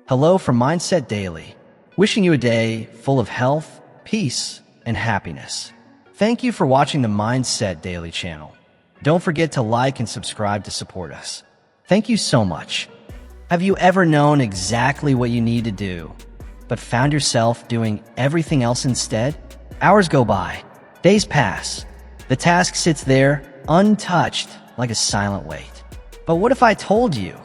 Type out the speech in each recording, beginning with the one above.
Hello from Mindset Daily, wishing you a day full of health, peace, and happiness. Thank you for watching the Mindset Daily channel. Don't forget to like and subscribe to support us. Thank you so much. Have you ever known exactly what you need to do, but found yourself doing everything else instead? Hours go by, days pass. The task sits there, untouched, like a silent weight. But what if I told you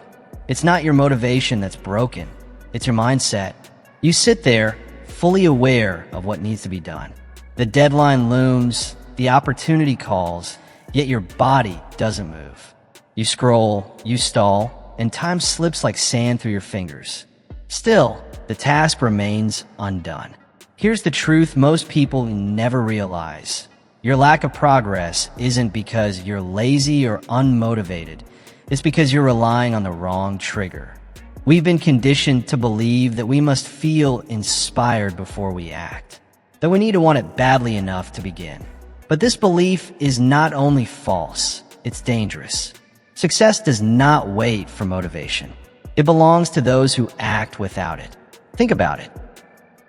it's not your motivation that's broken, it's your mindset? You sit there, fully aware of what needs to be done. The deadline looms, the opportunity calls, yet your body doesn't move. You scroll, you stall, and time slips like sand through your fingers. Still, the task remains undone. Here's the truth most people never realize. Your lack of progress isn't because you're lazy or unmotivated. It's because you're relying on the wrong trigger. We've been conditioned to believe that we must feel inspired before we act, that we need to want it badly enough to begin. But this belief is not only false, it's dangerous. Success does not wait for motivation. It belongs to those who act without it. Think about it.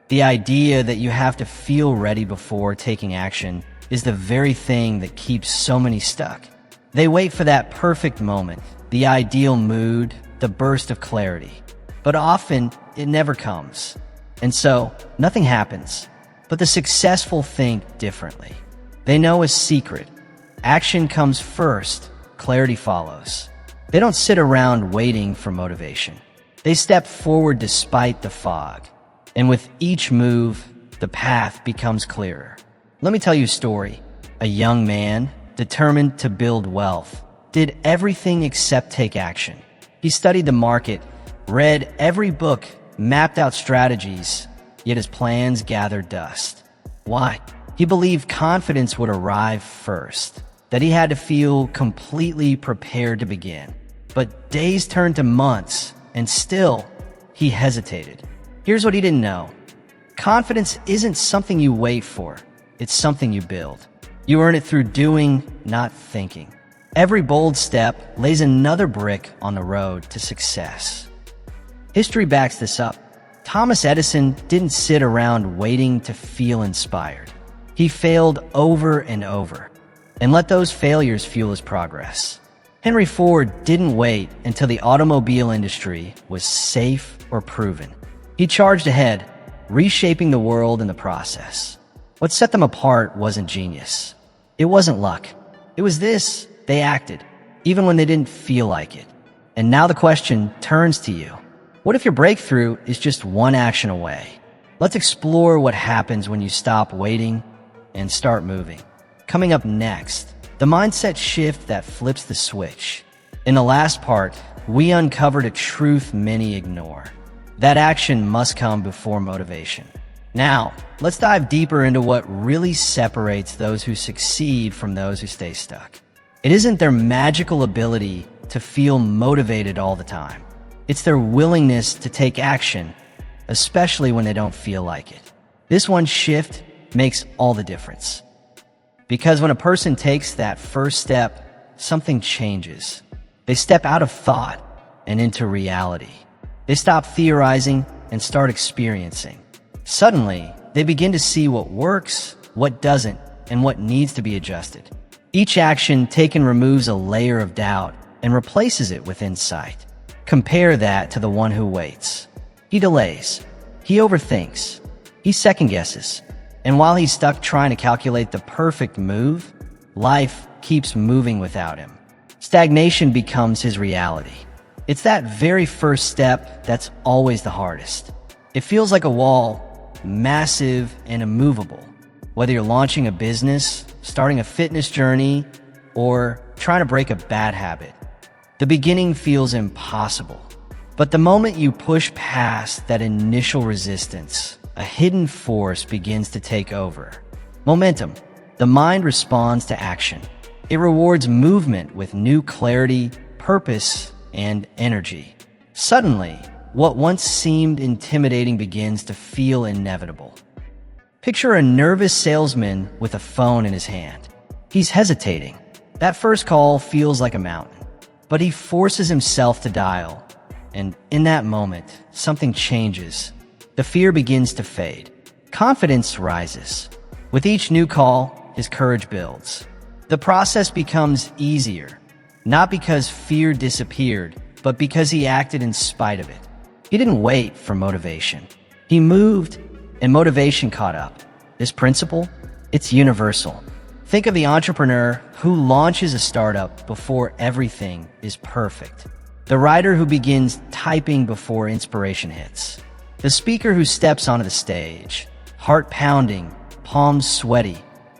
The idea that you have to feel ready before taking action is the very thing that keeps so many stuck. They wait for that perfect moment, the ideal mood, the burst of clarity. But often, it never comes. And so, nothing happens. But the successful think differently. They know a secret. Action comes first, clarity follows. They don't sit around waiting for motivation. They step forward despite the fog. And with each move, the path becomes clearer. Let me tell you a story. A young man, determined to build wealth, did everything except take action. He studied the market, read every book, mapped out strategies, yet his plans gathered dust. Why? He believed confidence would arrive first, that he had to feel completely prepared to begin. But days turned to months, and still, he hesitated. Here's what he didn't know. Confidence isn't something you wait for. It's something you build. You earn it through doing, not thinking. Every bold step lays another brick on the road to success. History backs this up. Thomas Edison didn't sit around waiting to feel inspired. He failed over and over, and let those failures fuel his progress. Henry Ford didn't wait until the automobile industry was safe or proven. He charged ahead, reshaping the world in the process. What set them apart wasn't genius. It wasn't luck. It was this: they acted, even when they didn't feel like it. And now the question turns to you. What if your breakthrough is just one action away? Let's explore what happens when you stop waiting and start moving. Coming up next, the mindset shift that flips the switch. In the last part, we uncovered a truth many ignore. That action must come before motivation. Now, let's dive deeper into what really separates those who succeed from those who stay stuck. It isn't their magical ability to feel motivated all the time. It's their willingness to take action, especially when they don't feel like it. This one shift makes all the difference. Because when a person takes that first step, something changes. They step out of thought and into reality. They stop theorizing and start experiencing. Suddenly, they begin to see what works, what doesn't, and what needs to be adjusted. Each action taken removes a layer of doubt and replaces it with insight. Compare that to the one who waits. He delays. He overthinks. He second-guesses. And while he's stuck trying to calculate the perfect move, life keeps moving without him. Stagnation becomes his reality. It's that very first step that's always the hardest. It feels like a wall, massive and immovable. Whether you're launching a business, starting a fitness journey, or trying to break a bad habit, the beginning feels impossible. But the moment you push past that initial resistance, a hidden force begins to take over. Momentum. The mind responds to action. It rewards movement with new clarity, purpose, and energy. Suddenly, what once seemed intimidating begins to feel inevitable. Picture a nervous salesman with a phone in his hand. He's hesitating. That first call feels like a mountain, but he forces himself to dial. and in that moment, something changes. The fear begins to fade. Confidence rises. With each new call, his courage builds. The process becomes easier, not because fear disappeared, but because he acted in spite of it. He didn't wait for motivation. He moved, and motivation caught up. This principle, it's universal. Think of the entrepreneur who launches a startup before everything is perfect. The writer who begins typing before inspiration hits. The speaker who steps onto the stage, heart pounding, palms sweaty,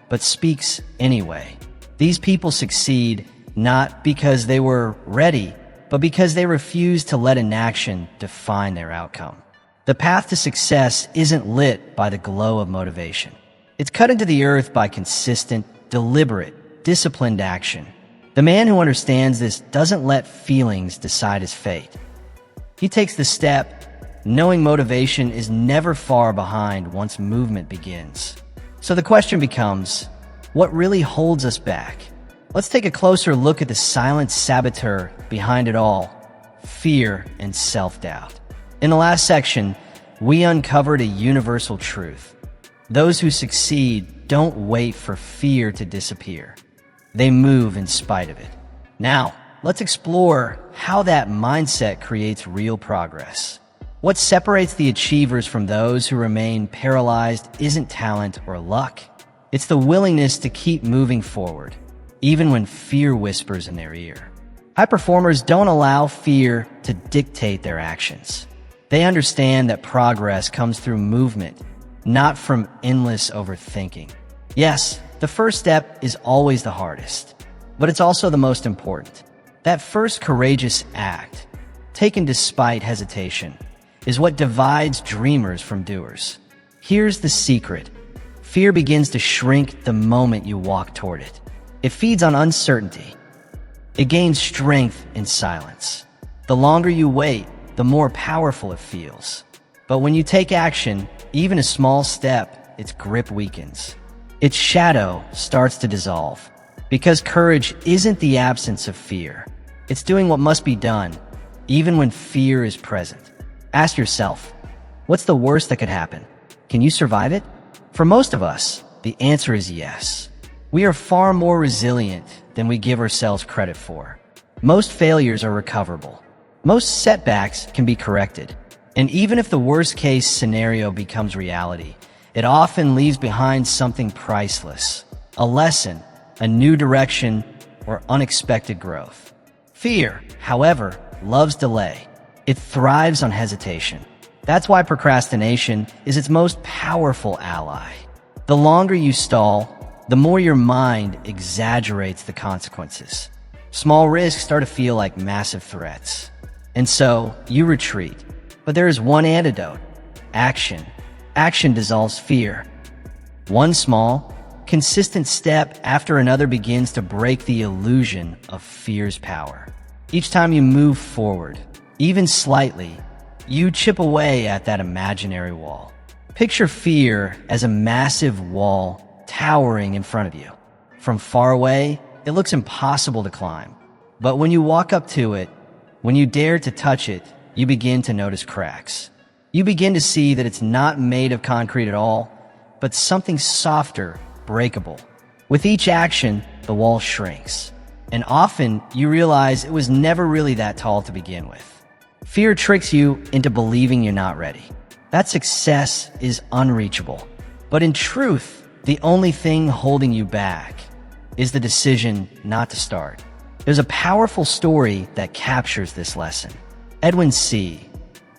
but speaks anyway. These people succeed not because they were ready, but because they refused to let inaction define their outcome. The path to success isn't lit by the glow of motivation. It's cut into the earth by consistent, deliberate, disciplined action. The man who understands this doesn't let feelings decide his fate. He takes the step, knowing motivation is never far behind once movement begins. So the question becomes, what really holds us back? Let's take a closer look at the silent saboteur behind it all: fear and self-doubt. In the last section, we uncovered a universal truth. Those who succeed don't wait for fear to disappear. They move in spite of it. Now, let's explore how that mindset creates real progress. What separates the achievers from those who remain paralyzed isn't talent or luck. It's the willingness to keep moving forward, even when fear whispers in their ear. High performers don't allow fear to dictate their actions. They understand that progress comes through movement, not from endless overthinking. Yes, the first step is always the hardest, but it's also the most important. That first courageous act, taken despite hesitation, is what divides dreamers from doers. Here's the secret. Fear begins to shrink the moment you walk toward it. It feeds on uncertainty. It gains strength in silence. The longer you wait, the more powerful it feels. But when you take action, even a small step, its grip weakens. Its shadow starts to dissolve. Because courage isn't the absence of fear. It's doing what must be done, even when fear is present. Ask yourself, what's the worst that could happen? Can you survive it? For most of us, the answer is yes. We are far more resilient than we give ourselves credit for. Most failures are recoverable. Most setbacks can be corrected. And even if the worst-case scenario becomes reality, it often leaves behind something priceless: a lesson, a new direction, or unexpected growth. Fear, however, loves delay. It thrives on hesitation. That's why procrastination is its most powerful ally. The longer you stall, the more your mind exaggerates the consequences. Small risks start to feel like massive threats. And so, you retreat. But there is one antidote: action. Action dissolves fear. One small, consistent step after another begins to break the illusion of fear's power. Each time you move forward, even slightly, you chip away at that imaginary wall. Picture fear as a massive wall towering in front of you. From far away, it looks impossible to climb. But when you walk up to it, when you dare to touch it, you begin to notice cracks. You begin to see that it's not made of concrete at all, but something softer, breakable. With each action, the wall shrinks. And often, you realize it was never really that tall to begin with. Fear tricks you into believing you're not ready. That success is unreachable. But in truth, the only thing holding you back is the decision not to start. There's a powerful story that captures this lesson. Edwin C.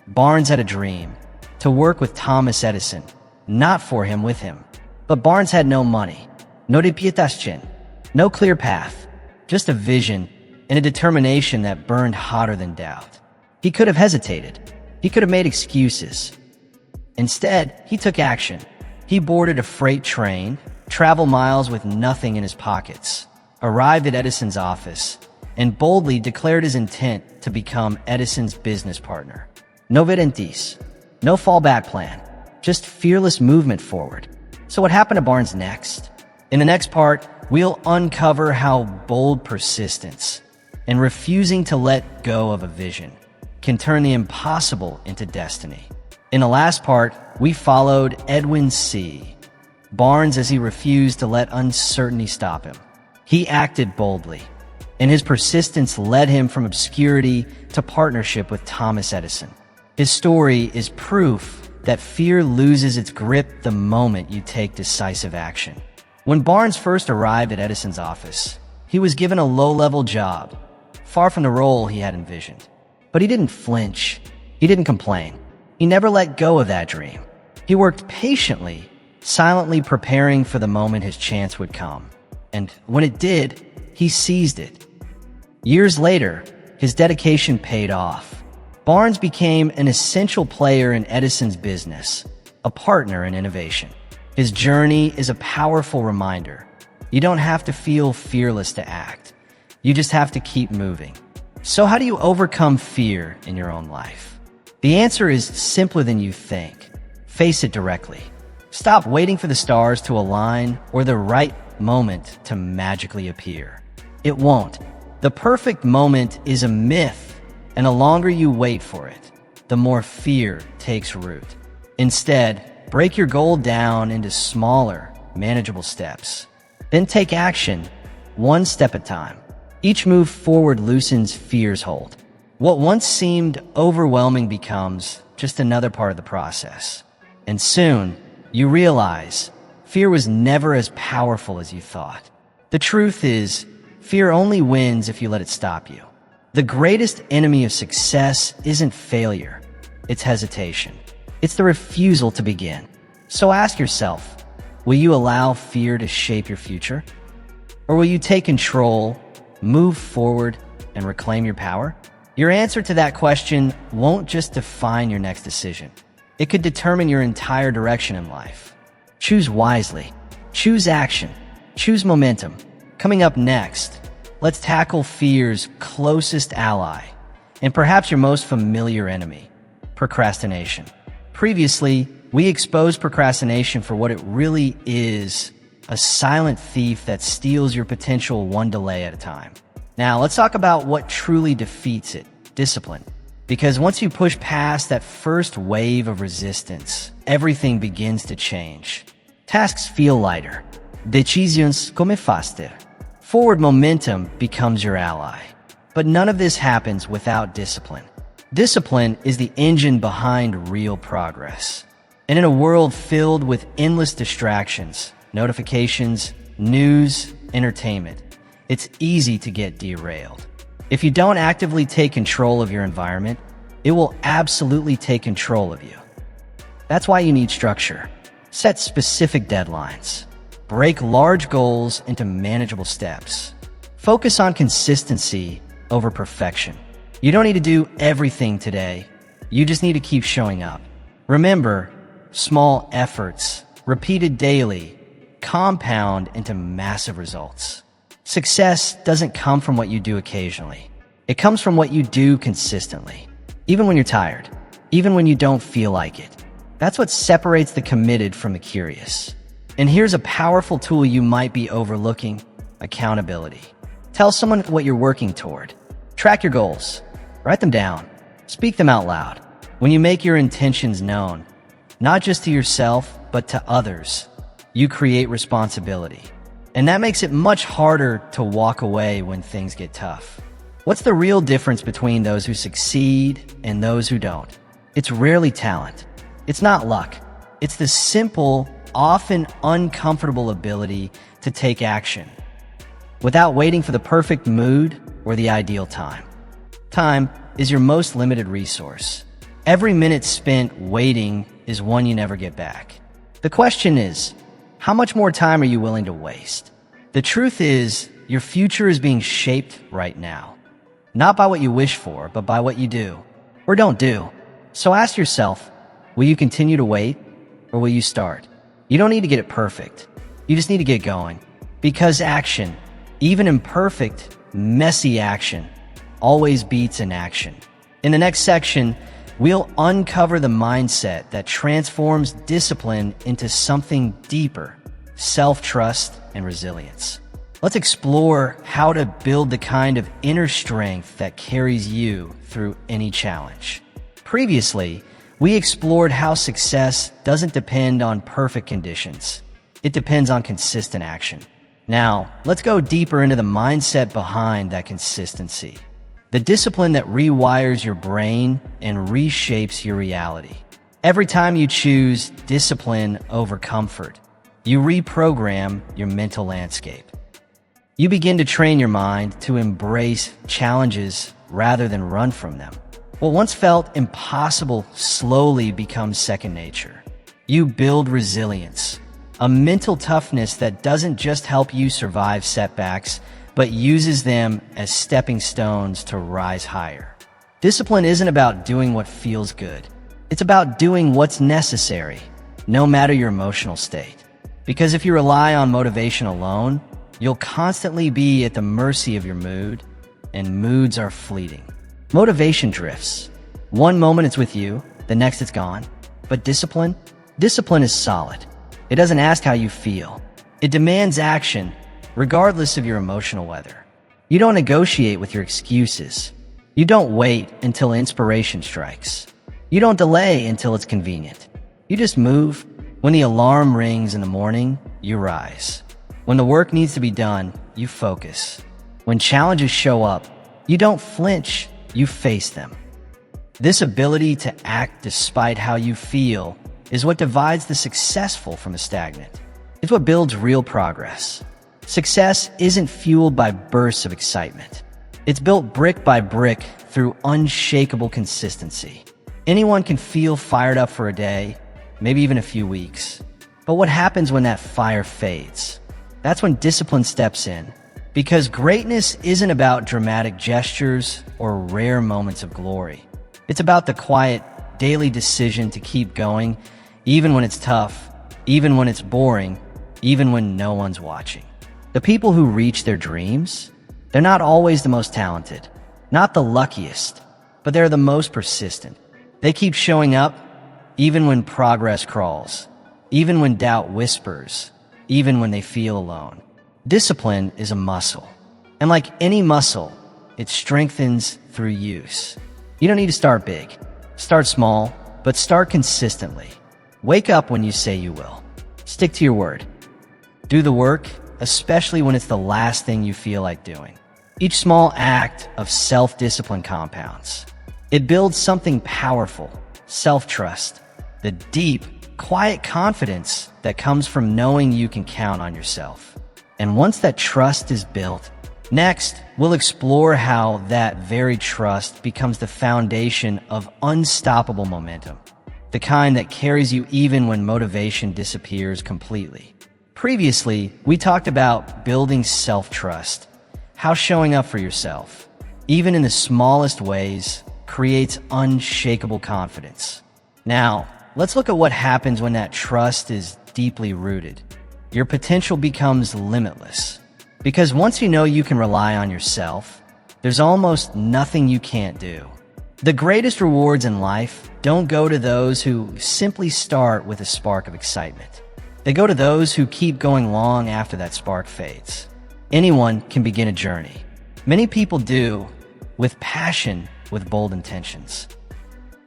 Barnes had a dream: to work with Thomas Edison, not for him, with him. But Barnes had no money, no reputación, no clear path, just a vision and a determination that burned hotter than doubt. He could have hesitated. He could have made excuses. Instead, he took action. He boarded a freight train, traveled miles with nothing in his pockets, arrived at Edison's office, and boldly declared his intent to become Edison's business partner. No guarantees, no fallback plan, just fearless movement forward. So what happened to Barnes next? In the next part, we'll uncover how bold persistence and refusing to let go of a vision can turn the impossible into destiny. In the last part, we followed Edwin C. Barnes as he refused to let uncertainty stop him. He acted boldly, and his persistence led him from obscurity to partnership with Thomas Edison. His story is proof that fear loses its grip the moment you take decisive action. When Barnes first arrived at Edison's office, he was given a low-level job, far from the role he had envisioned. But he didn't flinch. He didn't complain. He never let go of that dream. He worked patiently, silently preparing for the moment his chance would come. And when it did, he seized it. Years later, his dedication paid off. Barnes became an essential player in Edison's business, a partner in innovation. His journey is a powerful reminder. You don't have to feel fearless to act. You just have to keep moving. So how do you overcome fear in your own life? The answer is simpler than you think. Face it directly. Stop waiting for the stars to align or the right moment to magically appear. It won't. The perfect moment is a myth, and the longer you wait for it, the more fear takes root. Instead, break your goal down into smaller, manageable steps. Then take action, one step at a time. Each move forward loosens fear's hold. What once seemed overwhelming becomes just another part of the process. And soon, you realize fear was never as powerful as you thought. The truth is, fear only wins if you let it stop you. The greatest enemy of success isn't failure, it's hesitation. It's the refusal to begin. So ask yourself, will you allow fear to shape your future? Or will you take control, move forward, and reclaim your power? Your answer to that question won't just define your next decision. It could determine your entire direction in life. Choose wisely. Choose action. Choose momentum. Coming up next, let's tackle fear's closest ally, and perhaps your most familiar enemy, procrastination. Previously, we exposed procrastination for what it really is, a silent thief that steals your potential one delay at a time. Now, let's talk about what truly defeats it, discipline. Because once you push past that first wave of resistance, everything begins to change. Tasks feel lighter. Decisions come faster. Forward momentum becomes your ally. But none of this happens without discipline. Discipline is the engine behind real progress. And in a world filled with endless distractions, notifications, news, entertainment, it's easy to get derailed. If you don't actively take control of your environment, it will absolutely take control of you. That's why you need structure. Set specific deadlines. Break large goals into manageable steps. Focus on consistency over perfection. You don't need to do everything today. You just need to keep showing up. Remember, small efforts, repeated daily, compound into massive results. Success doesn't come from what you do occasionally. It comes from what you do consistently. Even when you're tired, even when you don't feel like it. That's what separates the committed from the curious. And here's a powerful tool you might be overlooking: accountability. Tell someone what you're working toward. Track your goals. Write them down. Speak them out loud. When you make your intentions known, not just to yourself, but to others, you create responsibility. And that makes it much harder to walk away when things get tough. What's the real difference between those who succeed and those who don't? It's rarely talent. It's not luck. It's the simple, often uncomfortable ability to take action without waiting for the perfect mood or the ideal time. Time is your most limited resource. Every minute spent waiting is one you never get back. The question is, how much more time are you willing to waste? The truth is, your future is being shaped right now. Not by what you wish for, but by what you do or don't do. So ask yourself, will you continue to wait or will you start? You don't need to get it perfect. You just need to get going. Because action, even imperfect, messy action, always beats inaction. In the next section, we'll uncover the mindset that transforms discipline into something deeper: self-trust and resilience. Let's explore how to build the kind of inner strength that carries you through any challenge. Previously, we explored how success doesn't depend on perfect conditions. It depends on consistent action. Now, let's go deeper into the mindset behind that consistency. The discipline that rewires your brain and reshapes your reality. Every time you choose discipline over comfort, you reprogram your mental landscape. You begin to train your mind to embrace challenges rather than run from them. What once felt impossible slowly becomes second nature. You build resilience, a mental toughness that doesn't just help you survive setbacks, but uses them as stepping stones to rise higher. Discipline isn't about doing what feels good. It's about doing what's necessary, no matter your emotional state. Because if you rely on motivation alone, you'll constantly be at the mercy of your mood, and moods are fleeting. Motivation drifts. One moment it's with you, the next it's gone. But discipline is solid. It doesn't ask how you feel. It demands action, regardless of your emotional weather. You don't negotiate with your excuses. You don't wait until inspiration strikes. You don't delay until it's convenient. You just move. When the alarm rings in the morning, you rise. When the work needs to be done, you focus. When challenges show up, you don't flinch, you face them. This ability to act despite how you feel is what divides the successful from the stagnant. It's what builds real progress. Success isn't fueled by bursts of excitement. It's built brick by brick through unshakable consistency. Anyone can feel fired up for a day, maybe even a few weeks. But what happens when that fire fades? That's when discipline steps in. Because greatness isn't about dramatic gestures or rare moments of glory. It's about the quiet, daily decision to keep going, even when it's tough, even when it's boring, even when no one's watching. The people who reach their dreams, they're not always the most talented, not the luckiest, but they're the most persistent. They keep showing up, even when progress crawls, even when doubt whispers, even when they feel alone. Discipline is a muscle. And like any muscle, it strengthens through use. You don't need to start big. Start small, but start consistently. Wake up when you say you will. Stick to your word. Do the work, especially when it's the last thing you feel like doing. Each small act of self-discipline compounds. It builds something powerful, self-trust, the deep, quiet confidence that comes from knowing you can count on yourself. And once that trust is built, next, we'll explore how that very trust becomes the foundation of unstoppable momentum, the kind that carries you even when motivation disappears completely. Previously, we talked about building self-trust, how showing up for yourself, even in the smallest ways, creates unshakable confidence. Now, let's look at what happens when that trust is deeply rooted. Your potential becomes limitless. Because once you know you can rely on yourself, there's almost nothing you can't do. The greatest rewards in life don't go to those who simply start with a spark of excitement. They go to those who keep going long after that spark fades. Anyone can begin a journey. Many people do, with passion, with bold intentions.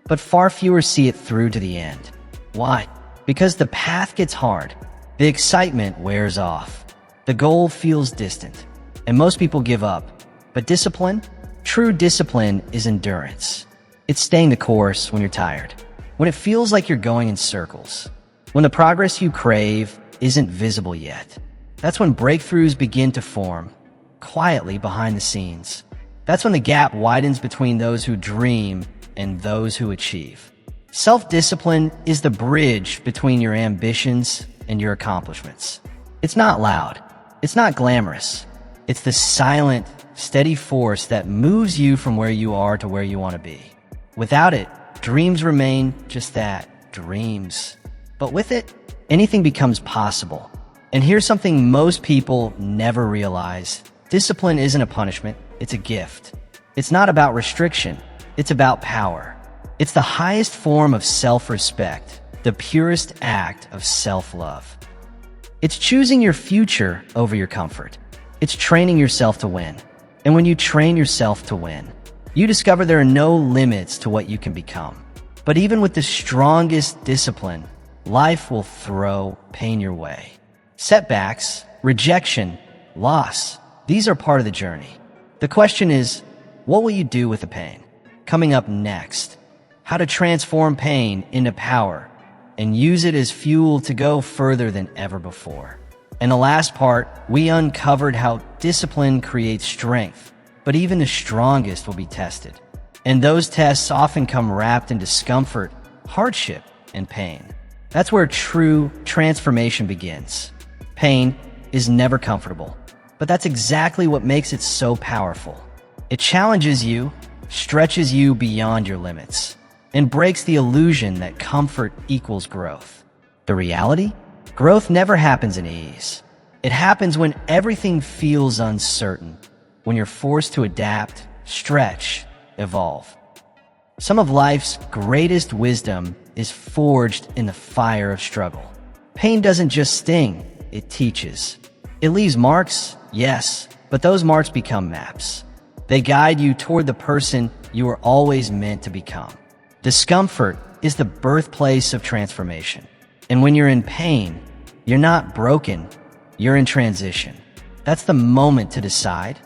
But far fewer see it through to the end. Why? Because the path gets hard. The excitement wears off. The goal feels distant. And most people give up. But discipline? True discipline is endurance. It's staying the course when you're tired. When it feels like you're going in circles. When the progress you crave isn't visible yet. That's when breakthroughs begin to form, quietly behind the scenes. That's when the gap widens between those who dream and those who achieve. Self-discipline is the bridge between your ambitions and your accomplishments. It's not loud. It's not glamorous. It's the silent, steady force that moves you from where you are to where you want to be. Without it, dreams remain just that, dreams. But with it, anything becomes possible. And here's something most people never realize. Discipline isn't a punishment, it's a gift. It's not about restriction, it's about power. It's the highest form of self-respect, the purest act of self-love. It's choosing your future over your comfort. It's training yourself to win. And when you train yourself to win, you discover there are no limits to what you can become. But even with the strongest discipline, life will throw pain your way. Setbacks, rejection, loss, these are part of the journey. The question is, what will you do with the pain? Coming up next, how to transform pain into power and use it as fuel to go further than ever before. In the last part, we uncovered how discipline creates strength, but even the strongest will be tested. And those tests often come wrapped in discomfort, hardship, and pain. That's where true transformation begins. Pain is never comfortable, but that's exactly what makes it so powerful. It challenges you, stretches you beyond your limits, and breaks the illusion that comfort equals growth. The reality? Growth never happens in ease. It happens when everything feels uncertain, when you're forced to adapt, stretch, evolve. Some of life's greatest wisdom is forged in the fire of struggle. Pain doesn't just sting, it teaches. It leaves marks, yes, but those marks become maps. They guide you toward the person you were always meant to become. Discomfort is the birthplace of transformation. And when you're in pain, you're not broken, you're in transition. That's the moment to decide.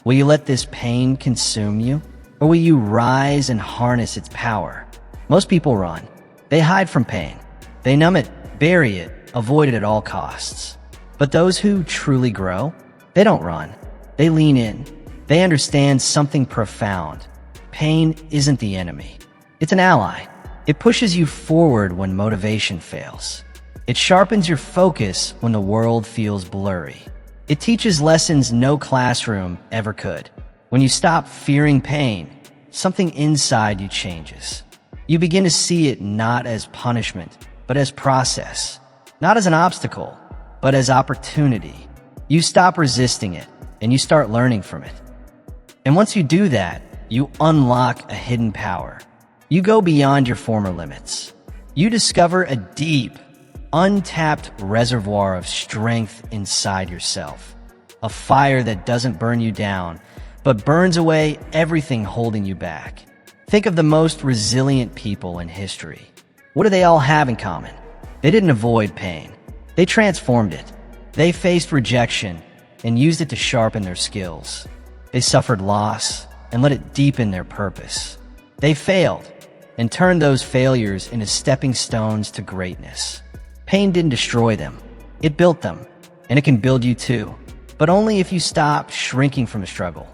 Will you let this pain consume you? Or will you rise and harness its power? Most people run. They hide from pain. They numb it, bury it, avoid it at all costs. But those who truly grow, they don't run. They lean in. They understand something profound. Pain isn't the enemy. It's an ally. It pushes you forward when motivation fails. It sharpens your focus when the world feels blurry. It teaches lessons no classroom ever could. When you stop fearing pain, something inside you changes. You begin to see it not as punishment, but as process. Not as an obstacle, but as opportunity. You stop resisting it, and you start learning from it. And once you do that, you unlock a hidden power. You go beyond your former limits. You discover a deep, untapped reservoir of strength inside yourself. A fire that doesn't burn you down, but burns away everything holding you back. Think of the most resilient people in history. What do they all have in common? They didn't avoid pain. They transformed it. They faced rejection and used it to sharpen their skills. They suffered loss and let it deepen their purpose. They failed and turned those failures into stepping stones to greatness. Pain didn't destroy them. It built them, and it can build you too. But only if you stop shrinking from the struggle.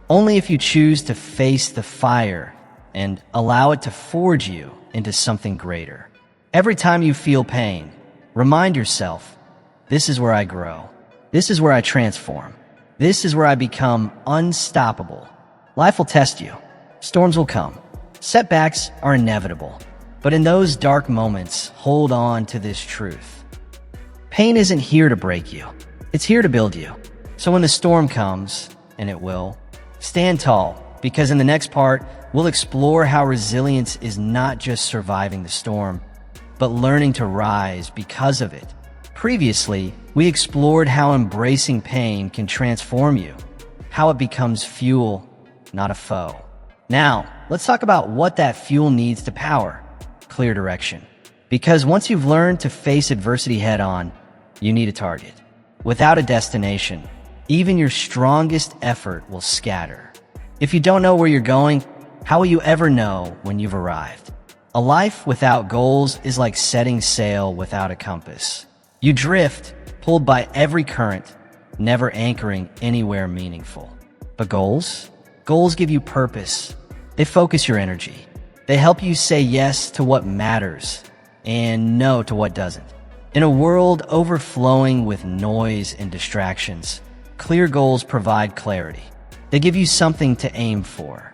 Only if you choose to face the fire and allow it to forge you into something greater. Every time you feel pain, remind yourself, this is where I grow. This is where I transform. This is where I become unstoppable. Life will test you. Storms will come. Setbacks are inevitable. But in those dark moments, hold on to this truth. Pain isn't here to break you. It's here to build you. So when the storm comes, and it will, stand tall, because in the next part, we'll explore how resilience is not just surviving the storm, but learning to rise because of it. Previously, we explored how embracing pain can transform you, how it becomes fuel, not a foe. Now, let's talk about what that fuel needs to power. Clear direction. Because once you've learned to face adversity head-on, you need a target. Without a destination, even your strongest effort will scatter. If you don't know where you're going, how will you ever know when you've arrived? A life without goals is like setting sail without a compass. You drift, pulled by every current, never anchoring anywhere meaningful. But goals? Goals give you purpose. They focus your energy. They help you say yes to what matters and no to what doesn't. In a world overflowing with noise and distractions, clear goals provide clarity. They give you something to aim for,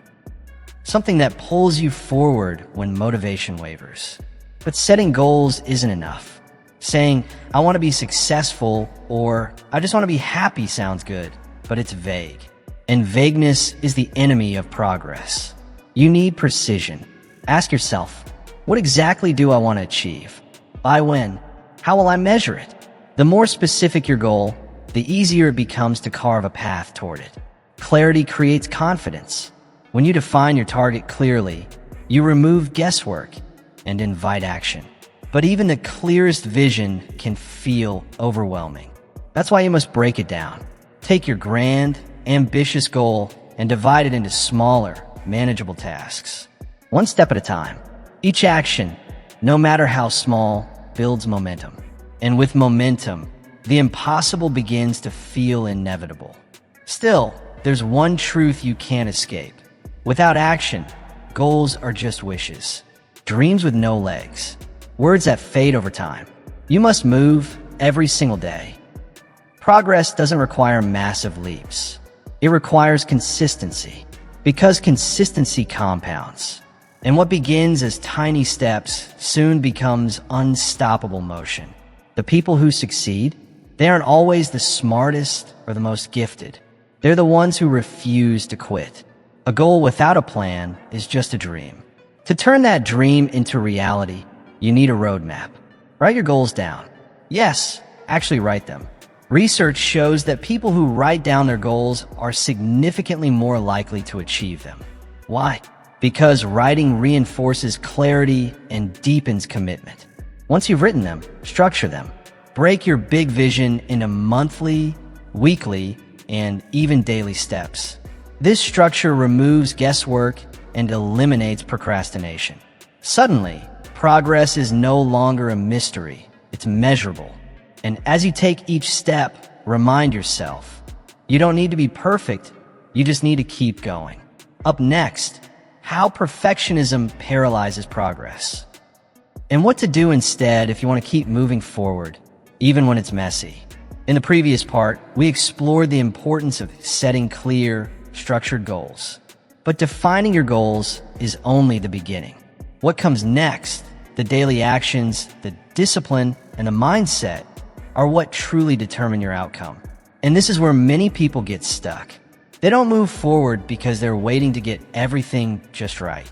something that pulls you forward when motivation wavers. But setting goals isn't enough. Saying, I want to be successful or I just want to be happy sounds good, but it's vague. And vagueness is the enemy of progress. You need precision. Ask yourself, what exactly do I want to achieve? By when? How will I measure it? The more specific your goal, the easier it becomes to carve a path toward it. Clarity creates confidence. When you define your target clearly, you remove guesswork and invite action. But even the clearest vision can feel overwhelming. That's why you must break it down. Take your grand, ambitious goal and divide it into smaller, manageable tasks. One step at a time. Each action, no matter how small, builds momentum. And with momentum, the impossible begins to feel inevitable. Still, there's one truth you can't escape. Without action, goals are just wishes. Dreams with no legs. Words that fade over time. You must move every single day. Progress doesn't require massive leaps. It requires consistency, because consistency compounds. And what begins as tiny steps soon becomes unstoppable motion. The people who succeed, they aren't always the smartest or the most gifted. They're the ones who refuse to quit. A goal without a plan is just a dream. To turn that dream into reality, you need a roadmap. Write your goals down. Yes, actually write them. Research shows that people who write down their goals are significantly more likely to achieve them. Why? Because writing reinforces clarity and deepens commitment. Once you've written them, structure them. Break your big vision into monthly, weekly, and even daily steps. This structure removes guesswork and eliminates procrastination. Suddenly, progress is no longer a mystery, it's measurable. And as you take each step, remind yourself, you don't need to be perfect, you just need to keep going. Up next, how perfectionism paralyzes progress. And what to do instead if you want to keep moving forward, even when it's messy. In the previous part, we explored the importance of setting clear, structured goals. But defining your goals is only the beginning. What comes next, the daily actions, the discipline, and the mindset, are what truly determine your outcome. And this is where many people get stuck. They don't move forward because they're waiting to get everything just right.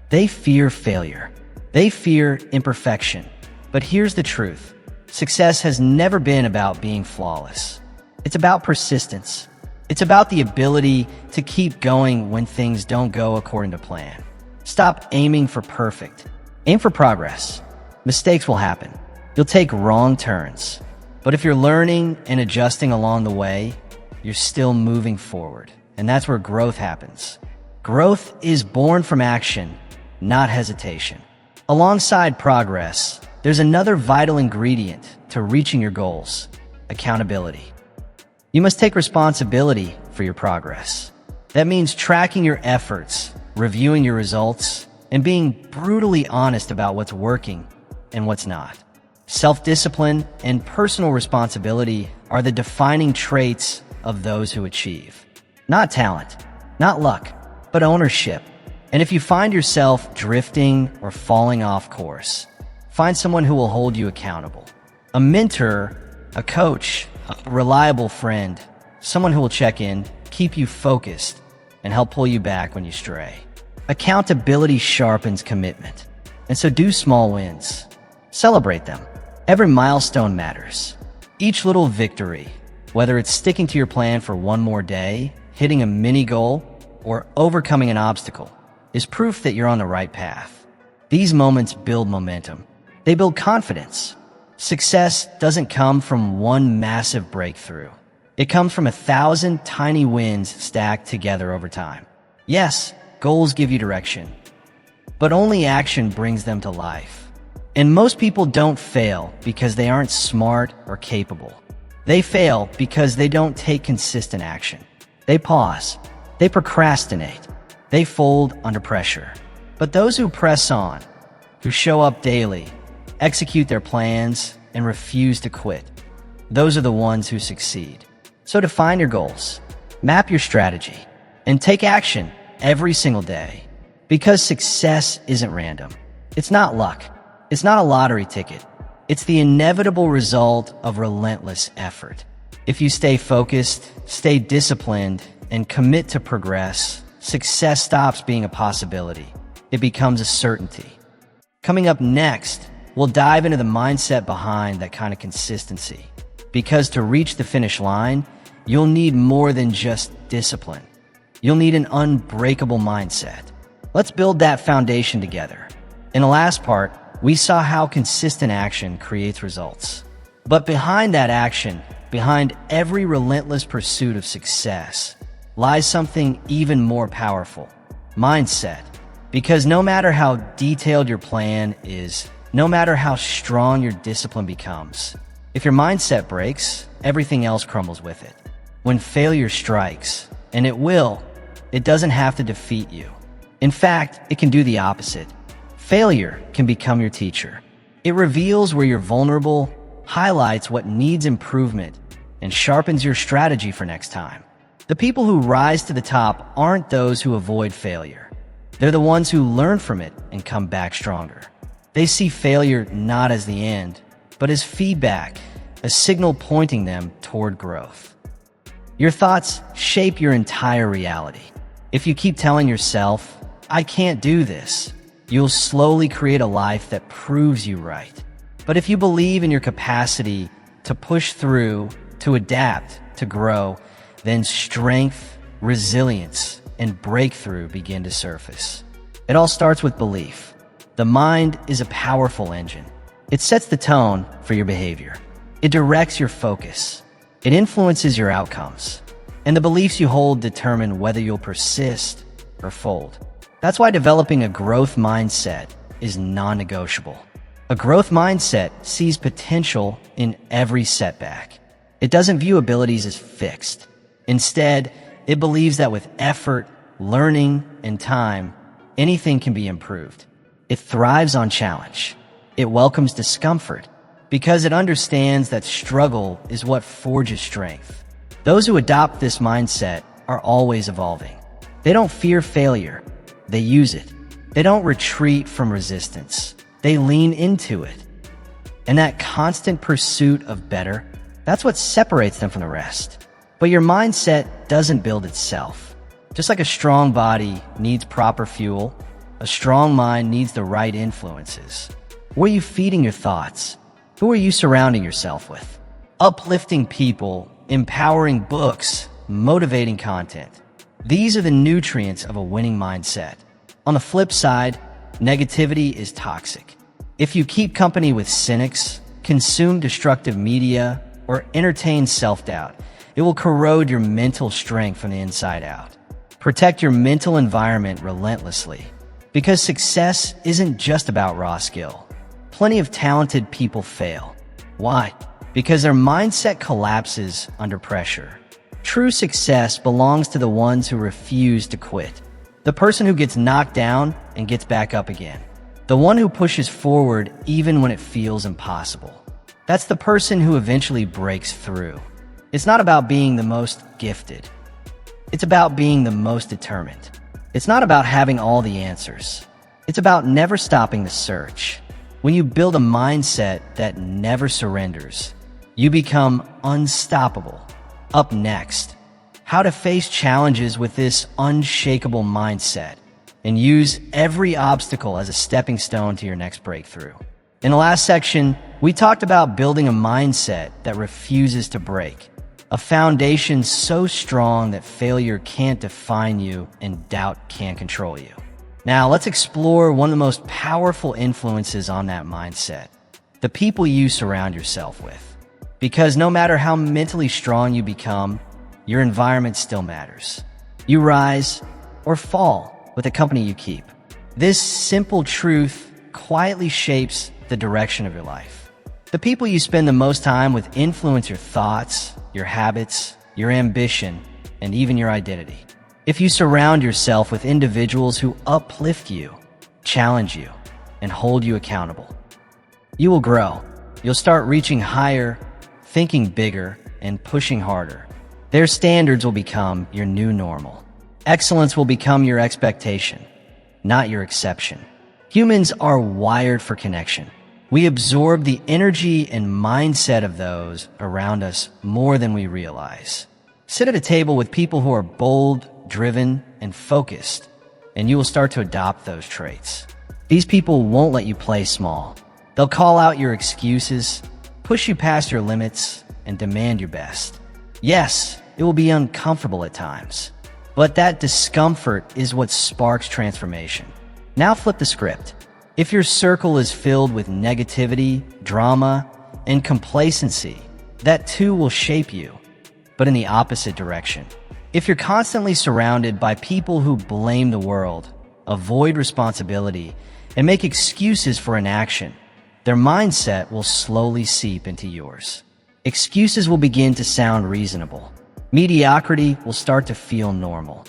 They fear failure. They fear imperfection. But here's the truth. Success has never been about being flawless. It's about persistence. It's about the ability to keep going when things don't go according to plan. Stop aiming for perfect. Aim for progress. Mistakes will happen. You'll take wrong turns. But if you're learning and adjusting along the way, you're still moving forward. And that's where growth happens. Growth is born from action, not hesitation. Alongside progress, there's another vital ingredient to reaching your goals: accountability. You must take responsibility for your progress. That means tracking your efforts, reviewing your results, and being brutally honest about what's working and what's not. Self-discipline and personal responsibility are the defining traits of those who achieve. Not talent, not luck, but ownership. And if you find yourself drifting or falling off course, find someone who will hold you accountable. A mentor, a coach, a reliable friend, someone who will check in, keep you focused, and help pull you back when you stray. Accountability sharpens commitment. And so do small wins. Celebrate them. Every milestone matters. Each little victory, whether it's sticking to your plan for one more day, hitting a mini goal, or overcoming an obstacle, is proof that you're on the right path. These moments build momentum. They build confidence. Success doesn't come from one massive breakthrough. It comes from 1,000 tiny wins stacked together over time. Yes, goals give you direction, but only action brings them to life. And most people don't fail because they aren't smart or capable. They fail because they don't take consistent action. They pause. They procrastinate. They fold under pressure. But those who press on, who show up daily, execute their plans, and refuse to quit, those are the ones who succeed. So define your goals, map your strategy, and take action every single day. Because success isn't random. It's not luck. It's not a lottery ticket. It's the inevitable result of relentless effort. If you stay focused, stay disciplined, and commit to progress, success stops being a possibility. It becomes a certainty. Coming up next, we'll dive into the mindset behind that kind of consistency. Because to reach the finish line, you'll need more than just discipline. You'll need an unbreakable mindset. Let's build that foundation together. In the last part, we saw how consistent action creates results. But behind that action, behind every relentless pursuit of success, lies something even more powerful: mindset. Because no matter how detailed your plan is, no matter how strong your discipline becomes, if your mindset breaks, everything else crumbles with it. When failure strikes, and it will, it doesn't have to defeat you. In fact, it can do the opposite. Failure can become your teacher. It reveals where you're vulnerable, highlights what needs improvement, and sharpens your strategy for next time. The people who rise to the top aren't those who avoid failure. They're the ones who learn from it and come back stronger. They see failure not as the end, but as feedback, a signal pointing them toward growth. Your thoughts shape your entire reality. If you keep telling yourself, "I can't do this," you'll slowly create a life that proves you right. But if you believe in your capacity to push through, to adapt, to grow, then strength, resilience, and breakthrough begin to surface. It all starts with belief. The mind is a powerful engine. It sets the tone for your behavior. It directs your focus. It influences your outcomes. And the beliefs you hold determine whether you'll persist or fold. That's why developing a growth mindset is non-negotiable. A growth mindset sees potential in every setback. It doesn't view abilities as fixed. Instead, it believes that with effort, learning, and time, anything can be improved. It thrives on challenge. It welcomes discomfort because it understands that struggle is what forges strength. Those who adopt this mindset are always evolving. They don't fear failure. They use it. They don't retreat from resistance. They lean into it. And that constant pursuit of better, that's what separates them from the rest. But your mindset doesn't build itself. Just like a strong body needs proper fuel, a strong mind needs the right influences. Where are you feeding your thoughts? Who are you surrounding yourself with? Uplifting people, empowering books, motivating content. These are the nutrients of a winning mindset. On the flip side, negativity is toxic. If you keep company with cynics, consume destructive media, or entertain self-doubt, it will corrode your mental strength from the inside out. Protect your mental environment relentlessly, because success isn't just about raw skill. Plenty of talented people fail. Why? Because their mindset collapses under pressure. True success belongs to the ones who refuse to quit. The person who gets knocked down and gets back up again. The one who pushes forward even when it feels impossible. That's the person who eventually breaks through. It's not about being the most gifted. It's about being the most determined. It's not about having all the answers. It's about never stopping the search. When you build a mindset that never surrenders, you become unstoppable. Up next, how to face challenges with this unshakable mindset and use every obstacle as a stepping stone to your next breakthrough. In the last section, we talked about building a mindset that refuses to break. A foundation so strong that failure can't define you and doubt can't control you. Now, let's explore one of the most powerful influences on that mindset: the people you surround yourself with. Because no matter how mentally strong you become, your environment still matters. You rise or fall with the company you keep. This simple truth quietly shapes the direction of your life. The people you spend the most time with influence your thoughts, your habits, your ambition, and even your identity. If you surround yourself with individuals who uplift you, challenge you, and hold you accountable, you will grow. You'll start reaching higher, thinking bigger, and pushing harder. Their standards will become your new normal. Excellence will become your expectation, not your exception. Humans are wired for connection. We absorb the energy and mindset of those around us more than we realize. Sit at a table with people who are bold, driven, and focused, and you will start to adopt those traits. These people won't let you play small. They'll call out your excuses, push you past your limits, and demand your best. Yes, it will be uncomfortable at times, but that discomfort is what sparks transformation. Now flip the script. If your circle is filled with negativity, drama, and complacency, that too will shape you, but in the opposite direction. If you're constantly surrounded by people who blame the world, avoid responsibility, and make excuses for inaction, their mindset will slowly seep into yours. Excuses will begin to sound reasonable. Mediocrity will start to feel normal.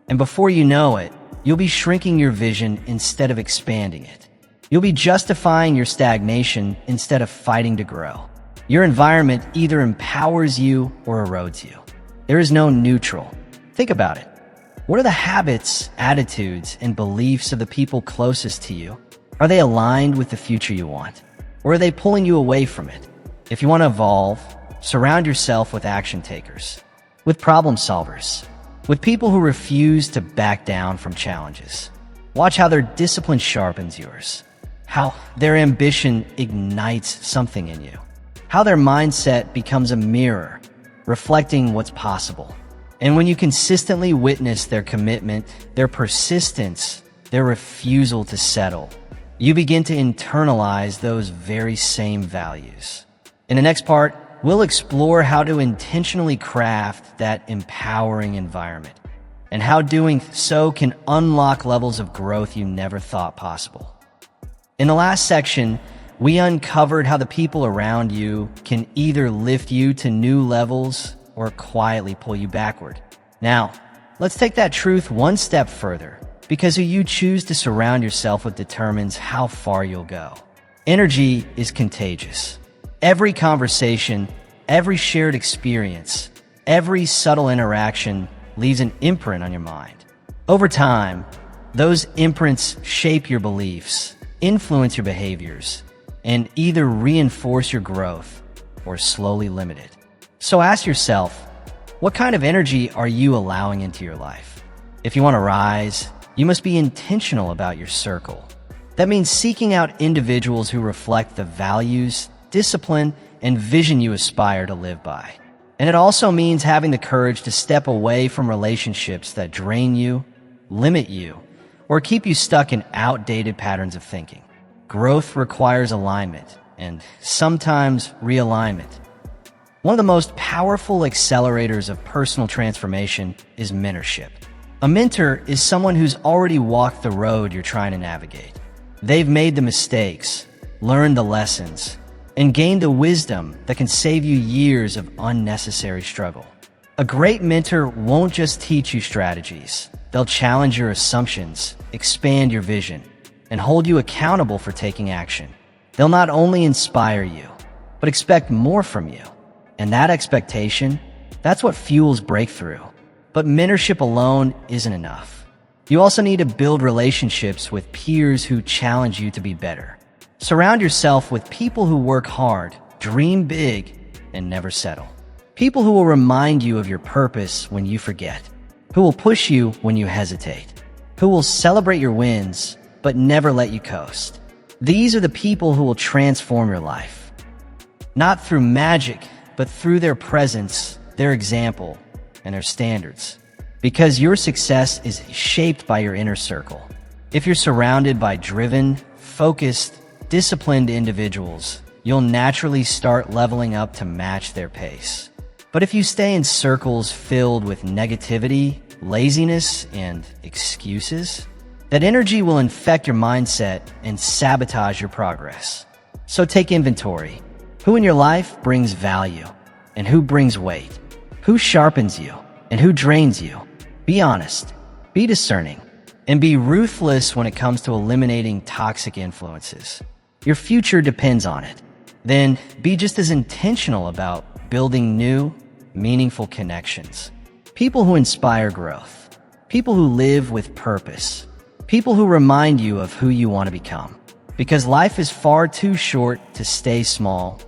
And before you know it, you'll be shrinking your vision instead of expanding it. You'll be justifying your stagnation instead of fighting to grow. Your environment either empowers you or erodes you. There is no neutral. Think about it. What are the habits, attitudes, and beliefs of the people closest to you? Are they aligned with the future you want? Or are they pulling you away from it? If you want to evolve, surround yourself with action takers, with problem solvers, with people who refuse to back down from challenges. Watch how their discipline sharpens yours, how their ambition ignites something in you, how their mindset becomes a mirror, reflecting what's possible. And when you consistently witness their commitment, their persistence, their refusal to settle, you begin to internalize those very same values. In the next part, we'll explore how to intentionally craft that empowering environment and how doing so can unlock levels of growth you never thought possible. In the last section, we uncovered how the people around you can either lift you to new levels or quietly pull you backward. Now, let's take that truth one step further, because who you choose to surround yourself with determines how far you'll go. Energy is contagious. Every conversation, every shared experience, every subtle interaction leaves an imprint on your mind. Over time, those imprints shape your beliefs, influence your behaviors, and either reinforce your growth or slowly limit it. So ask yourself, what kind of energy are you allowing into your life? If you want to rise, you must be intentional about your circle. That means seeking out individuals who reflect the values, discipline, and vision you aspire to live by. And it also means having the courage to step away from relationships that drain you, limit you, or keep you stuck in outdated patterns of thinking. Growth requires alignment and sometimes realignment. One of the most powerful accelerators of personal transformation is mentorship. A mentor is someone who's already walked the road you're trying to navigate. They've made the mistakes, learned the lessons, and gained the wisdom that can save you years of unnecessary struggle. A great mentor won't just teach you strategies. They'll challenge your assumptions, expand your vision, and hold you accountable for taking action. They'll not only inspire you, but expect more from you. And that expectation, that's what fuels breakthrough. But mentorship alone isn't enough. You also need to build relationships with peers who challenge you to be better. Surround yourself with people who work hard, dream big, and never settle. People who will remind you of your purpose when you forget. Who will push you when you hesitate. Who will celebrate your wins, but never let you coast. These are the people who will transform your life. Not through magic, but through their presence, their example, and their standards. Because your success is shaped by your inner circle. If you're surrounded by driven, focused, disciplined individuals, you'll naturally start leveling up to match their pace. But if you stay in circles filled with negativity, laziness, and excuses, that energy will infect your mindset and sabotage your progress. So take inventory. Who in your life brings value, and who brings weight? Who sharpens you, and who drains you? Be honest, be discerning, and be ruthless when it comes to eliminating toxic influences. Your future depends on it. Then be just as intentional about building new, meaningful connections. People who inspire growth. People who live with purpose. People who remind you of who you want to become. Because life is far too short to stay small,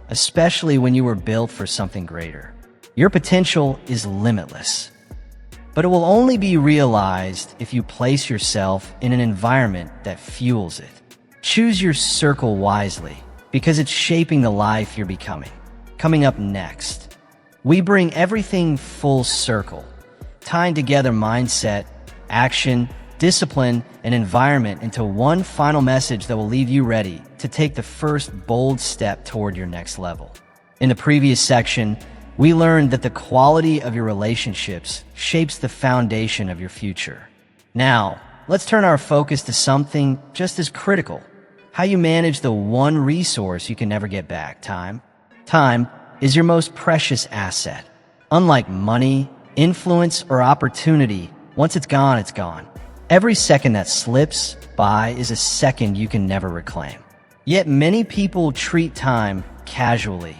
especially when you were built for something greater. Your potential is limitless. But it will only be realized if you place yourself in an environment that fuels it. Choose your circle wisely, because it's shaping the life you're becoming. Coming up next, we bring everything full circle, tying together mindset, action, discipline, and environment into one final message that will leave you ready to take the first bold step toward your next level. In the previous section, we learned that the quality of your relationships shapes the foundation of your future. Now, let's turn our focus to something just as critical: how you manage the one resource you can never get back, time. Time is your most precious asset. Unlike money, influence, or opportunity, once it's gone, it's gone. Every second that slips by is a second you can never reclaim. Yet many people treat time casually,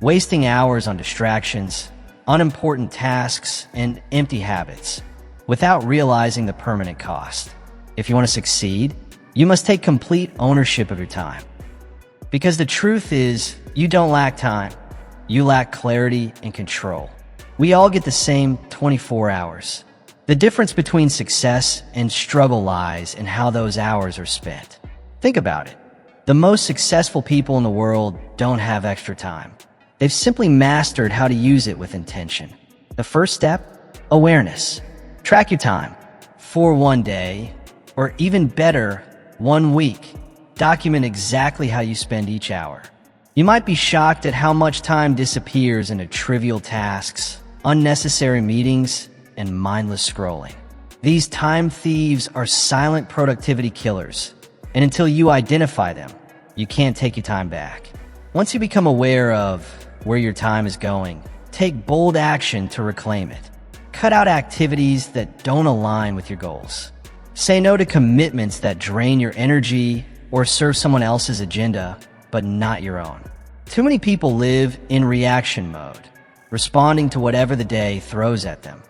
wasting hours on distractions, unimportant tasks, and empty habits, without realizing the permanent cost. If you want to succeed, you must take complete ownership of your time. Because the truth is, you don't lack time. You lack clarity and control. We all get the same 24 hours. The difference between success and struggle lies in how those hours are spent. Think about it. The most successful people in the world don't have extra time. They've simply mastered how to use it with intention. The first step? Awareness. Track your time for one day, or even better, 1 week. Document exactly how you spend each hour. You might be shocked at how much time disappears into trivial tasks, unnecessary meetings, and mindless scrolling. These time thieves are silent productivity killers, and until you identify them, you can't take your time back. Once you become aware of where your time is going, take bold action to reclaim it. Cut out activities that don't align with your goals. Say no to commitments that drain your energy or serve someone else's agenda, but not your own. Too many people live in reaction mode, responding to whatever the day throws at them.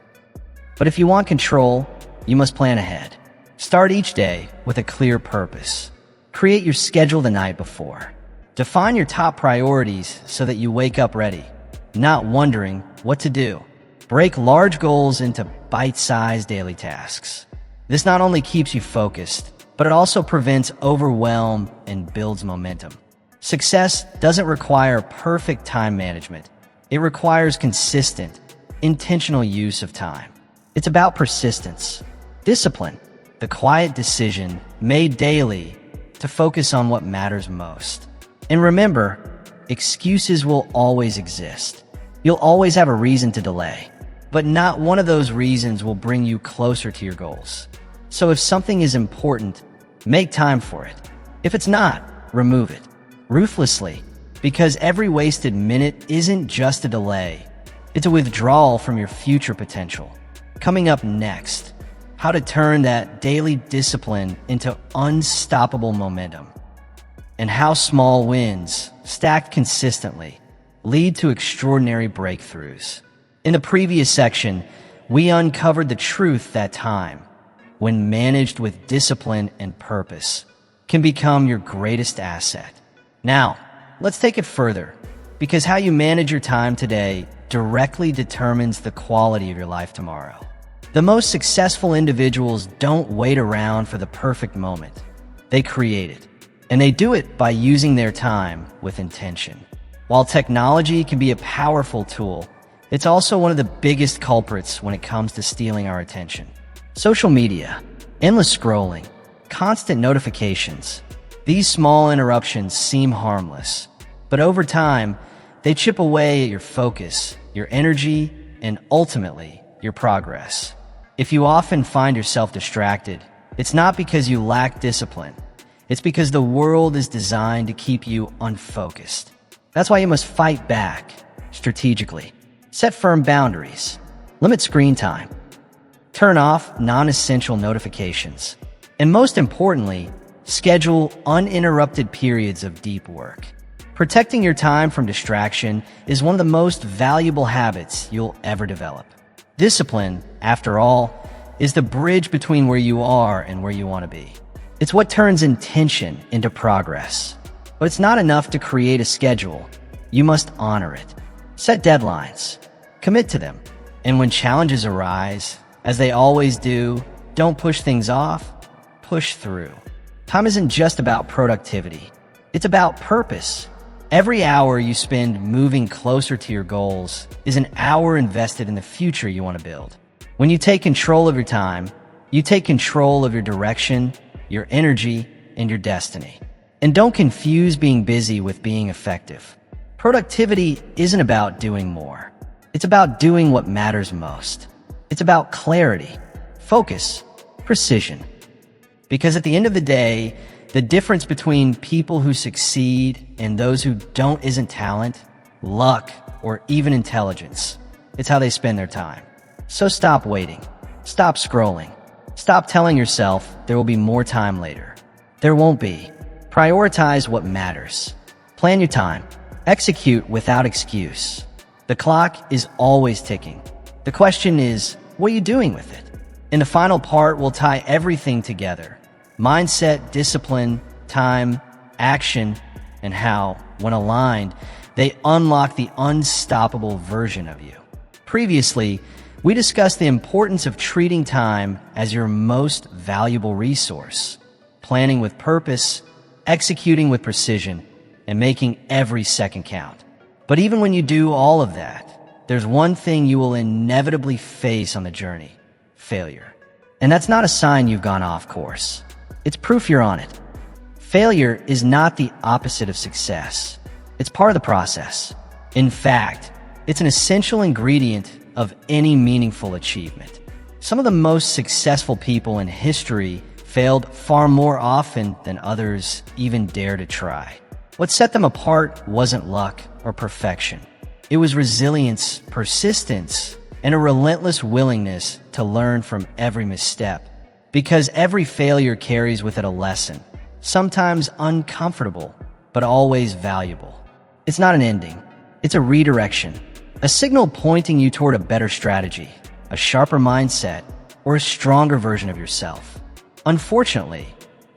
But if you want control, you must plan ahead. Start each day with a clear purpose. Create your schedule the night before. Define your top priorities so that you wake up ready, not wondering what to do. Break large goals into bite-sized daily tasks. This not only keeps you focused, but it also prevents overwhelm and builds momentum. Success doesn't require perfect time management. It requires consistent, intentional use of time. It's about persistence, discipline, the quiet decision made daily to focus on what matters most. And remember, excuses will always exist. You'll always have a reason to delay, but not one of those reasons will bring you closer to your goals. So if something is important, make time for it. If it's not, remove it ruthlessly, because every wasted minute isn't just a delay. It's a withdrawal from your future potential. Coming up next, how to turn that daily discipline into unstoppable momentum, and how small wins, stacked consistently, lead to extraordinary breakthroughs. In the previous section, we uncovered the truth that time, when managed with discipline and purpose, can become your greatest asset. Now, let's take it further, because how you manage your time today directly determines the quality of your life tomorrow. The most successful individuals don't wait around for the perfect moment. They create it, and they do it by using their time with intention. While technology can be a powerful tool, it's also one of the biggest culprits when it comes to stealing our attention. Social media, endless scrolling, constant notifications. These small interruptions seem harmless, but over time, they chip away at your focus, your energy, and ultimately, your progress. If you often find yourself distracted, it's not because you lack discipline. It's because the world is designed to keep you unfocused. That's why you must fight back strategically. Set firm boundaries. Limit screen time. Turn off non-essential notifications. And most importantly, schedule uninterrupted periods of deep work. Protecting your time from distraction is one of the most valuable habits you'll ever develop. Discipline, after all, is the bridge between where you are and where you want to be. It's what turns intention into progress. But it's not enough to create a schedule. You must honor it. Set deadlines. Commit to them. And when challenges arise, as they always do, don't push things off, push through. Time isn't just about productivity. It's about purpose. Every hour you spend moving closer to your goals is an hour invested in the future you want to build. When you take control of your time, you take control of your direction, your energy, and your destiny. And don't confuse being busy with being effective. Productivity isn't about doing more. It's about doing what matters most. It's about clarity, focus, precision. Because at the end of the day, the difference between people who succeed and those who don't isn't talent, luck, or even intelligence. It's how they spend their time. So stop waiting. Stop scrolling. Stop telling yourself there will be more time later. There won't be. Prioritize what matters. Plan your time. Execute without excuse. The clock is always ticking. The question is, what are you doing with it? In the final part, we'll tie everything together. Mindset, discipline, time, action, and how, when aligned, they unlock the unstoppable version of you. Previously, we discussed the importance of treating time as your most valuable resource, planning with purpose, executing with precision, and making every second count. But even when you do all of that, there's one thing you will inevitably face on the journey: failure. And that's not a sign you've gone off course. It's proof you're on it. Failure is not the opposite of success. It's part of the process. In fact, it's an essential ingredient of any meaningful achievement. Some of the most successful people in history failed far more often than others even dare to try. What set them apart wasn't luck or perfection. It was resilience, persistence, and a relentless willingness to learn from every misstep. Because every failure carries with it a lesson, sometimes uncomfortable, but always valuable. It's not an ending. It's a redirection, a signal pointing you toward a better strategy, a sharper mindset, or a stronger version of yourself. Unfortunately,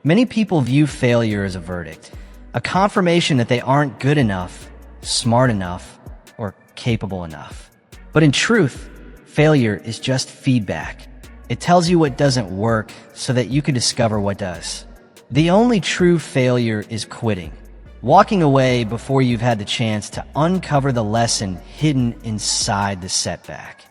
many people view failure as a verdict, a confirmation that they aren't good enough, smart enough, or capable enough. But in truth, failure is just feedback. It tells you what doesn't work so that you can discover what does. The only true failure is quitting, walking away before you've had the chance to uncover the lesson hidden inside the setback.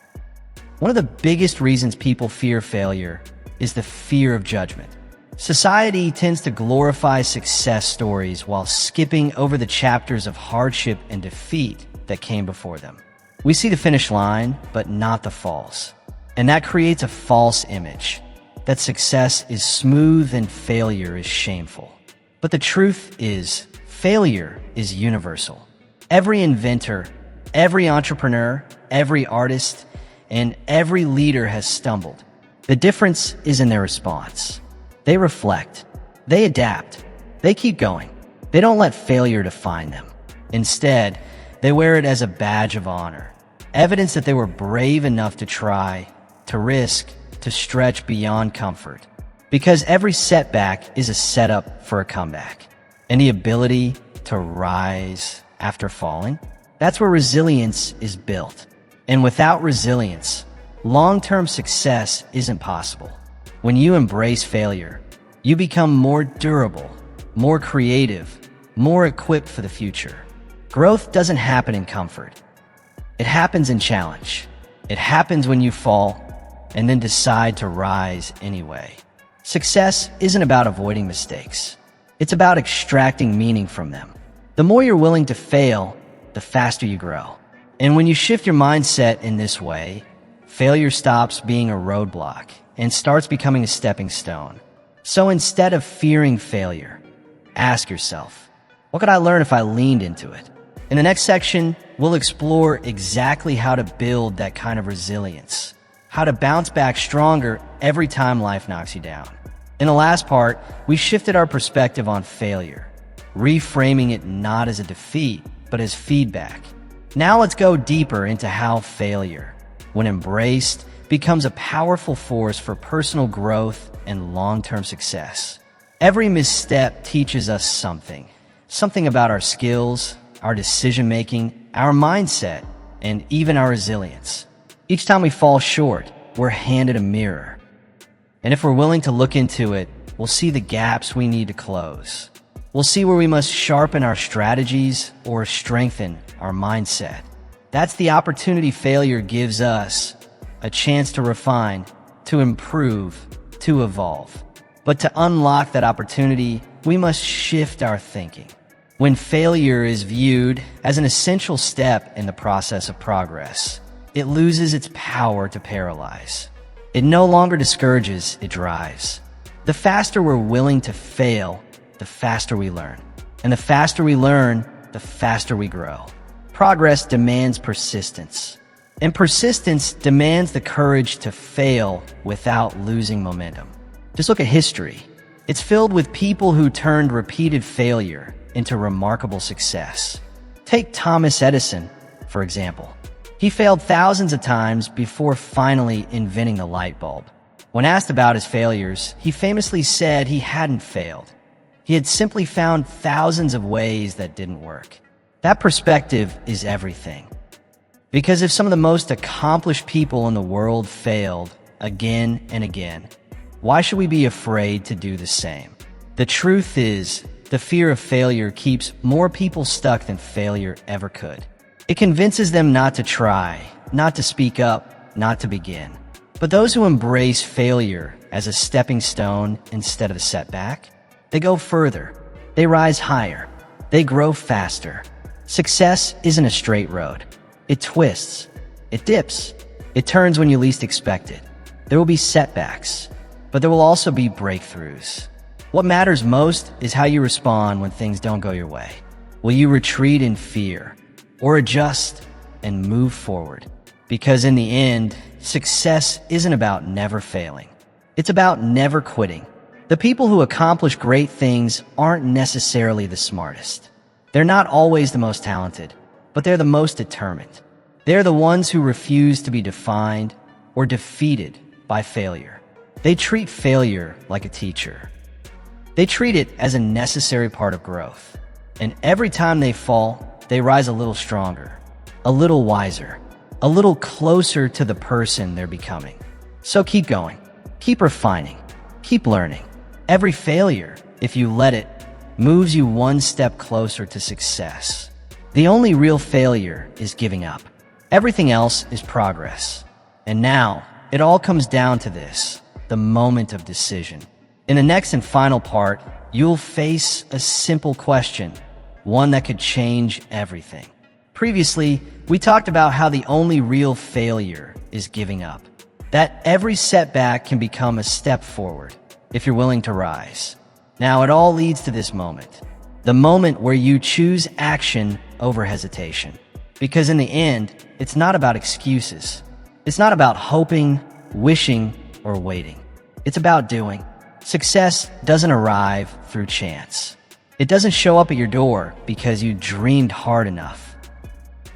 One of the biggest reasons people fear failure is the fear of judgment. Society tends to glorify success stories while skipping over the chapters of hardship and defeat that came before them. We see the finish line, but not the falls. And that creates a false image that success is smooth and failure is shameful. But the truth is, failure is universal. Every inventor, every entrepreneur, every artist, and every leader has stumbled. The difference is in their response. They reflect. They adapt. They keep going. They don't let failure define them. Instead, they wear it as a badge of honor, evidence that they were brave enough to try, to risk, to stretch beyond comfort. Because every setback is a setup for a comeback. And the ability to rise after falling, that's where resilience is built. And without resilience, long-term success isn't possible. When you embrace failure, you become more durable, more creative, more equipped for the future. Growth doesn't happen in comfort. It happens in challenge. It happens when you fall and then decide to rise anyway. Success isn't about avoiding mistakes. It's about extracting meaning from them. The more you're willing to fail, the faster you grow. And when you shift your mindset in this way, failure stops being a roadblock and starts becoming a stepping stone. So instead of fearing failure, ask yourself, what could I learn if I leaned into it? In the next section, we'll explore exactly how to build that kind of resilience, how to bounce back stronger every time life knocks you down. In the last part, we shifted our perspective on failure, reframing it not as a defeat, but as feedback. Now let's go deeper into how failure, when embraced, becomes a powerful force for personal growth and long-term success. Every misstep teaches us something about our skills, our decision-making, our mindset, and even our resilience. Each time we fall short, we're handed a mirror. And if we're willing to look into it, we'll see the gaps we need to close. We'll see where we must sharpen our strategies or strengthen our mindset. That's the opportunity failure gives us, a chance to refine, to improve, to evolve. But to unlock that opportunity, we must shift our thinking. When failure is viewed as an essential step in the process of progress, it loses its power to paralyze. It no longer discourages, it drives. The faster we're willing to fail, the faster we learn. And the faster we learn, the faster we grow. Progress demands persistence. And persistence demands the courage to fail without losing momentum. Just look at history. It's filled with people who turned repeated failure into remarkable success. Take Thomas Edison, for example. He failed thousands of times before finally inventing the light bulb. When asked about his failures, he famously said he hadn't failed. He had simply found thousands of ways that didn't work. That perspective is everything. Because if some of the most accomplished people in the world failed again and again, why should we be afraid to do the same? The truth is, the fear of failure keeps more people stuck than failure ever could. It convinces them not to try, not to speak up, not to begin. But those who embrace failure as a stepping stone instead of a setback, they go further, they rise higher, they grow faster. Success isn't a straight road. It twists, it dips, it turns when you least expect it. There will be setbacks, but there will also be breakthroughs. What matters most is how you respond when things don't go your way. Will you retreat in fear or adjust and move forward? Because in the end, success isn't about never failing. It's about never quitting. The people who accomplish great things aren't necessarily the smartest. They're not always the most talented, but they're the most determined. They're the ones who refuse to be defined or defeated by failure. They treat failure like a teacher. They treat it as a necessary part of growth. And every time they fall, they rise a little stronger, a little wiser, a little closer to the person they're becoming. So keep going, keep refining, keep learning. Every failure, if you let it, moves you one step closer to success. The only real failure is giving up. Everything else is progress. And now, it all comes down to this, the moment of decision. In the next and final part, you'll face a simple question, one that could change everything. Previously, we talked about how the only real failure is giving up. That every setback can become a step forward if you're willing to rise. Now, it all leads to this moment. The moment where you choose action over hesitation. Because in the end, it's not about excuses. It's not about hoping, wishing, or waiting. It's about doing. Success doesn't arrive through chance. It doesn't show up at your door because you dreamed hard enough.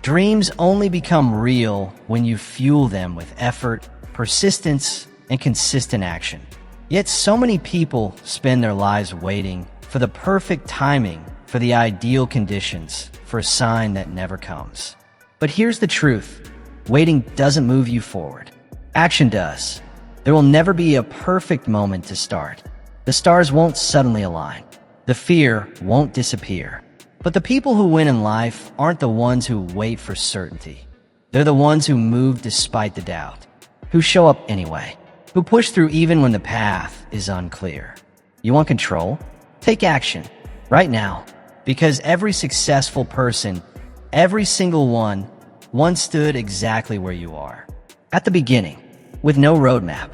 Dreams only become real when you fuel them with effort, persistence, and consistent action. Yet so many people spend their lives waiting for the perfect timing, for the ideal conditions, for a sign that never comes. But here's the truth. Waiting doesn't move you forward. Action does. There will never be a perfect moment to start. The stars won't suddenly align. The fear won't disappear. But the people who win in life aren't the ones who wait for certainty. They're the ones who move despite the doubt, who show up anyway, who push through even when the path is unclear. You want control? Take action right now, because every successful person, every single one, once stood exactly where you are. At the beginning, with no roadmap,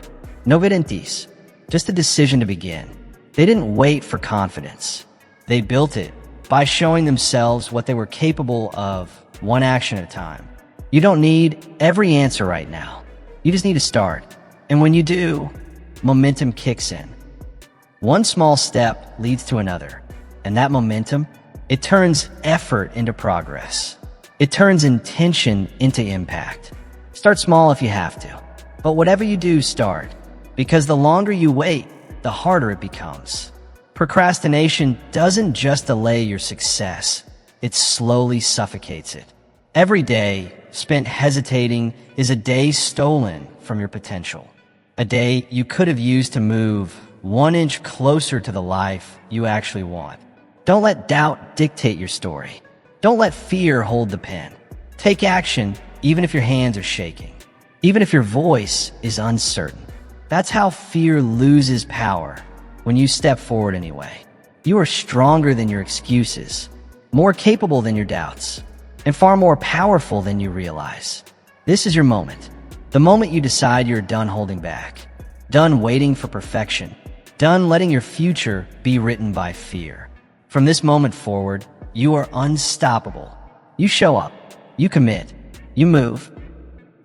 no guarantees, just a decision to begin. They didn't wait for confidence. They built it by showing themselves what they were capable of, one action at a time. You don't need every answer right now. You just need to start. And when you do, momentum kicks in. One small step leads to another. And that momentum, it turns effort into progress. It turns intention into impact. Start small if you have to. But whatever you do, start. Because the longer you wait, the harder it becomes. Procrastination doesn't just delay your success, it slowly suffocates it. Every day spent hesitating is a day stolen from your potential. A day you could have used to move 1 inch closer to the life you actually want. Don't let doubt dictate your story. Don't let fear hold the pen. Take action, even if your hands are shaking, even if your voice is uncertain. That's how fear loses power when you step forward anyway. You are stronger than your excuses, more capable than your doubts, and far more powerful than you realize. This is your moment. The moment you decide you're done holding back, done waiting for perfection, done letting your future be written by fear. From this moment forward, you are unstoppable. You show up, you commit, you move,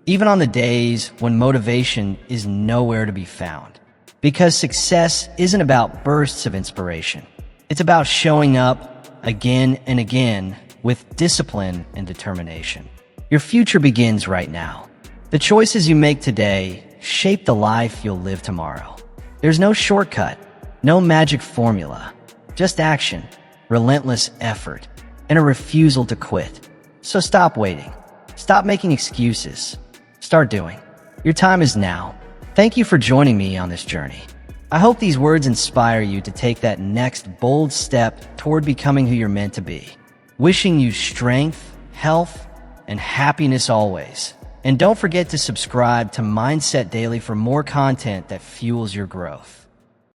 even on the days when motivation is nowhere to be found. Because success isn't about bursts of inspiration. It's about showing up again and again with discipline and determination. Your future begins right now. The choices you make today shape the life you'll live tomorrow. There's no shortcut, no magic formula, just action, relentless effort, and a refusal to quit. So stop waiting. Stop making excuses. Start doing. Your time is now. Thank you for joining me on this journey. I hope these words inspire you to take that next bold step toward becoming who you're meant to be. Wishing you strength, health, and happiness always. And don't forget to subscribe to Mindset Daily for more content that fuels your growth.